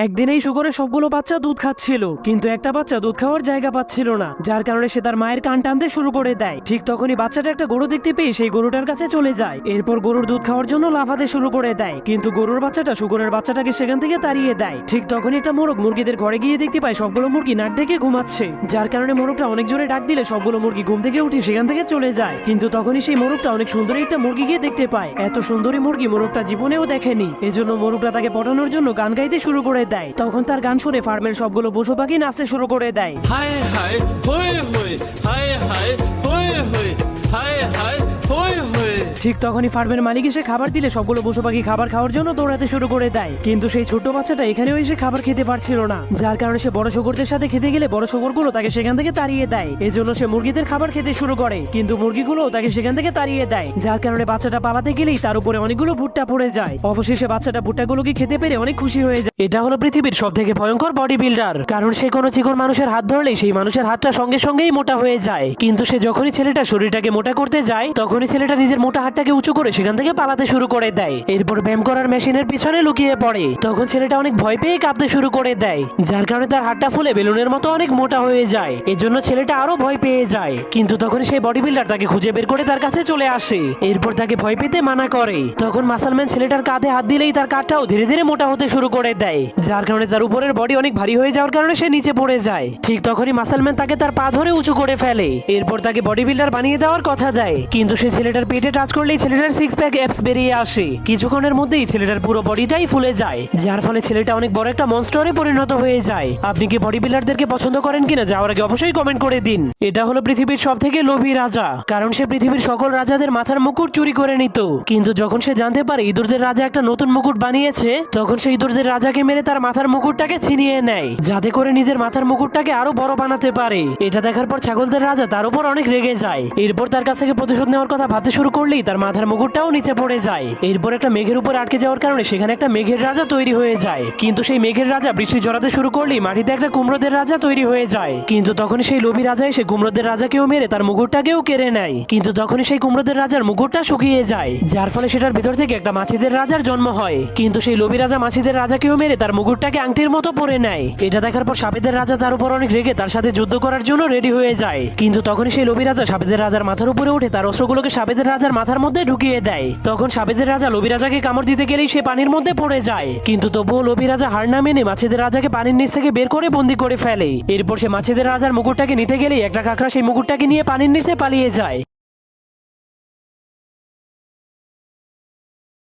একদিন এই শুকরের সবগুলো বাচ্চা দুধ খাচ্ছিল, কিন্তু একটা বাচ্চা দুধ খাওয়ার জায়গা পাচ্ছিল না, যার কারণে সে তার মায়ের কান টানতে শুরু করে দেয়। ঠিক তখনই বাচ্চাটা একটা গরু দেখতে পেয়ে সেই গরুটার কাছে চলে যায়। এরপর গরুর দুধ খাওয়ার জন্য লাফাতে শুরু করে দেয়, কিন্তু গরুর বাচ্চাটা শুকরের বাচ্চাটাকে সেখান থেকে তাড়িয়ে দেয়। ঠিক তখনই একটা মোরগ মুরগিদের ঘরে গিয়ে দেখতে পায় সবগুলো মুরগি নাক ডেকে ঘুমাচ্ছে, যার কারণে মোরগটা অনেক জোরে ডাক দিলে সবগুলো মুরগি ঘুম থেকে উঠে সেখান থেকে চলে যায়। কিন্তু তখনই সেই মোরগটা অনেক সুন্দরী একটা মুরগি গিয়ে দেখতে পায়। এত সুন্দরী মুরগি মোরগটা জীবনেও দেখেনি, এজন্য মোরগটা তাকে পটানোর জন্য গান গাইতে শুরু করে দেয়। তখন তার গান শুনে ফার্মের সবগুলো পশু পাখি নাচতে শুরু করে দেয়। হায় হায় হয়ে হয়ে, হায় হায় হয়ে হয়ে, হায় হায় হয়ে হয়ে। ঠিক তখনই ফার্মের মালিক এসে খাবার দিলে সবগুলো পশু পাখি খাবার খাওয়ার জন্য দৌড়াতে শুরু করে দেয়। কিন্তু সেই ছোট বাচ্চাটা এখানেও এসে খাবার খেতে পারছিল না, যার কারণে সে বড় শুকরদের সাথে খেতে গেলে বড় শুকরগুলো তাকে সেখান থেকে তাড়িয়ে দেয়। এজন্য সে মুরগিদের খাবার খেতে শুরু করে, কিন্তু মুরগিগুলো তাকে সেখান থেকে তাড়িয়ে দেয়, যার কারণে বাচ্চাটা পালাতে গেলেই তার উপরে অনেকগুলো ভুট্টা পড়ে যায়। অবশেষে বাচ্চাটা ভুট্টাগুলোকে খেতে পেরে অনেক খুশি হয়ে যায়। এটা হলো পৃথিবীর সব থেকে ভয়ঙ্কর বডি বিল্ডার, কারণ সে কোনো চিকন মানুষের হাত ধরলেই সেই মানুষের হাতটা সঙ্গে সঙ্গেই মোটা হয়ে যায়। কিন্তু সে যখনই ছেলেটা শরীরটাকে মোটা করতে যায়, তখনই ছেলেটা নিজের মোটা হাতটাকে উঁচু করে সেখান থেকে পালাতে শুরু করে দেয়। এরপর ব্যায়াম করার মেশিনের পিছনে লুকিয়ে পড়ে। তখন ছেলেটা অনেক ভয় পেয়ে কাঁপতে শুরু করে দেয়, যার কারণে তার হাতটা ফুলে বেলুনের মতো অনেক মোটা হয়ে যায়। এজন্য ছেলেটা আরো ভয় পেয়ে যায়। কিন্তু তখন সেই বডি বিল্ডার তাকে খুঁজে বের করে তার কাছে চলে আসে। এরপর তাকে ভয় পেতে মানা করে। তখন মাসলম্যান ছেলেটার কাঁধে হাত দিলেই তার কাঁধটাও ধীরে ধীরে মোটা হতে শুরু করে দেয়, যার কারণে তার উপরের বডি অনেক ভারী হয়ে যাওয়ার কারণে সে নিচে পড়ে যায়। ঠিক তখনই মাসলম্যান তাকে তার পা ধরে উঁচু করে ফেলে। এরপর তাকে বডি বিল্ডার বানিয়ে দেওয়ার কথা দেয়, কিন্তু সে ছেলেটার পেটে টাচ করলেই ছেলেটার সিক্স প্যাক অ্যাপস বেরিয়ে আসে। কিছুক্ষণের মধ্যেই ছেলেটার পুরো বডিটাই ফুলে যায়, যার ফলে ছেলেটা অনেক বড় একটা মনস্টারে পরিণত হয়ে যায়। আপনি কি বডি বিল্ডারদেরকে পছন্দ করেন কিনা যাওয়ার আগে অবশ্যই কমেন্ট করে দিন। এটা হলো পৃথিবীর সব থেকে লোভী রাজা, কারণ সে পৃথিবীর সকল রাজাদের মাথার মুকুট চুরি করে নিত। কিন্তু যখন সে জানতে পারে ইঁদুরদের রাজা একটা নতুন মুকুট বানিয়েছে, তখন সে ইঁদুরদের রাজাকে মেরে তার মাথার মুকুটটাকে ছিনিয়ে নেয়, যাতে করে নিজের মাথার মুকুটটাকে আরো বড় বানাতে পারে। এটা দেখার পর ছাগলদের রাজা তার উপর অনেক রেগে যায়। এরপর তার কাছ থেকে প্রতিশোধ নেওয়ার কথা ভাবতে শুরু করলেই তার মাথার মুকুটটাও নিচে পড়ে যায়। এরপর একটা মেঘের উপর আটকে যাওয়ার কারণে সেখানে একটা মেঘের রাজা তৈরি হয়ে যায়। কিন্তু সেই মেঘের রাজা বৃষ্টি জড়াতে শুরু করলেই মাটিতে একটা কুমড়োদের রাজা তৈরি হয়ে যায়। কিন্তু তখন সেই লোভী রাজা এসে কুমড়োদের রাজাকেও মেরে তার মুকুটটাকেও কেড়ে নেয়। কিন্তু তখনই সেই কুমড়োদের রাজার মুকুটটা শুকিয়ে যায়, যার ফলে সেটার ভিতর থেকে একটা মাছিদের রাজার জন্ম হয়। কিন্তু সেই লোভী রাজা মাছিদের রাজাকেও মেরে তার মুকুটটাকে আংটির মতো পরে নেয়। এটা দেখার পর সাপেদের রাজা তার উপর অনেক রেগে তার সাথে যুদ্ধ করার জন্য রেডি হয়ে যায়। কিন্তু তখনই সেই লোভী রাজা সাপেদের রাজার মাথার উপরে উঠে তার অস্ত্রগুলোকে সাপেদের রাজার মাথার মধ্যে ঢুকিয়ে দেয়। তখন সাপেদের রাজা লোভী রাজাকে কামড় দিতে গেলেই সে পানির মধ্যে পড়ে যায়। কিন্তু তবুও লোভী রাজা হার না মেনে মাছিদের রাজাকে পানির নিচ থেকে বের করে বন্দি করে ফেলে। এরপর সে মাছিদের রাজার মুকুটটাকে নিতে গেলেই একটা কাঁকড়া সেই মুকুটটাকে নিয়ে পানির নিচে পালিয়ে যায়।